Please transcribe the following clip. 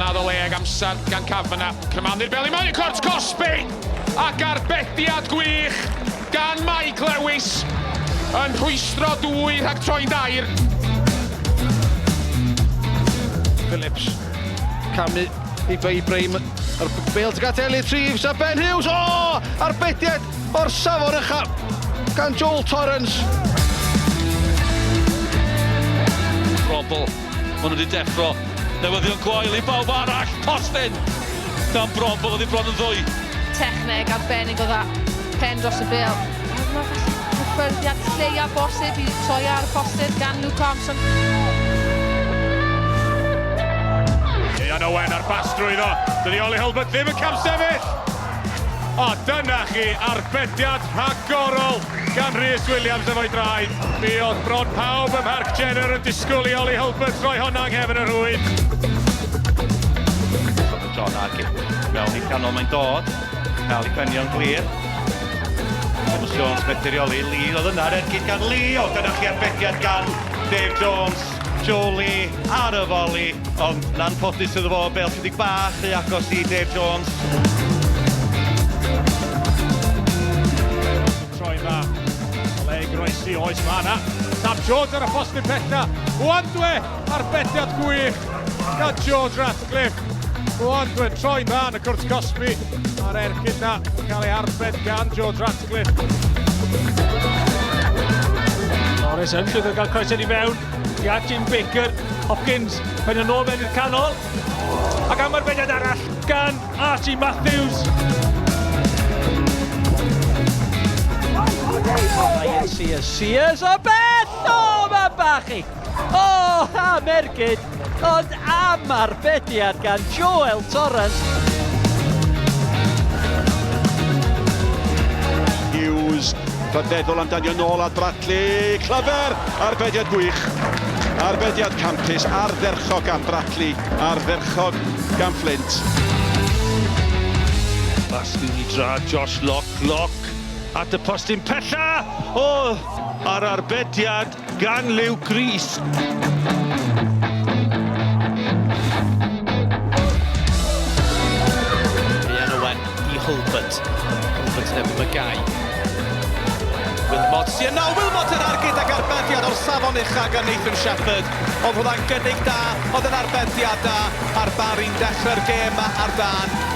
Panad o leg amser gan Cafyna. Cymannu'r beli mewn i cwrt Cosby. Ac arbediad gwych gan Mike Lewis. Yn rhwystro dwy rhag troi'n dair. Phillips. Camu i Breim. Yr bêl to Gateli, Treves a Ben Hughes. O! Arbediad o'r safon ucha gan Joel Torrance. Robl. Maen nhw wedi deffro. Newyddion gwael i bawb arall. Postyn. Dan Brobl oedd i bron yn ddwy. Techneg arbennig o dda. Pen dros y bêl. Hyfforddiad lleia bosib i troi ar y postyn gan Luc Armstrong. Ian Owen ar bas drwyddo. Dydi Oli Hwlffordd ddim yn camsefyll. O, dyna chi arbediad rhagorol gan Rhys Williams efo'i draed. Mi oedd bron pawb ym Mharc Jenner yn disgwyl i Oli Hwlffordd rhoi honna yng nghefn y rhwyd. John Archie mewn i canol mae'n dod. Cael ei benio'n glir. Thomas Jones meturioli. Lee oedd yna'r ergyd gan Lee. O, dyna chi arbediad gan Dave Jones. Jolie ar y foli. Ond na'n ffodus iddo fo bel chydig bach i agos i Dave Jones. Troi'n dda. Le groesi oes ma na. Sam Jones ar y postyn pella. Wandwe arbediad gwych gan George Ratcliffe. Wandwe troi'n dda yn y cwrt Cosby. A'r ergyd na yn cael ei arbed gan George Ratcliffe. Norris yn llwyddo gael croeso i fewn. I Jim Baker, Hopkins, mae'n yn ôl mewn i'r canol. Ac am arbediad arall gan Archie Matthews. Sears o beth! O, mae bachu! O, am ergyd! Ond am arbediad gan Joel Torrance. Hughes, rhyfeddol am danio nôl at Bradley. Clyfer, arbediad gwych. Arbediad campus, ardderchog gan Bradley, ardderchog gan Fflint. Basgwn i dra Josh Lock at y postyn pella. O, ar arbediad gan Luc Rees. Ian Owen i Hwlffordd. Hwlffordd nefyn y gau. Wilmot sy'n naw, Wilmot yn argyd ag arbediad o'r safon ucha gan Nathan Shepherd. Ond hwnna'n gynnig da, oedd yn arbediad da, a'r Barri'n dechrau'r gêm ar dan.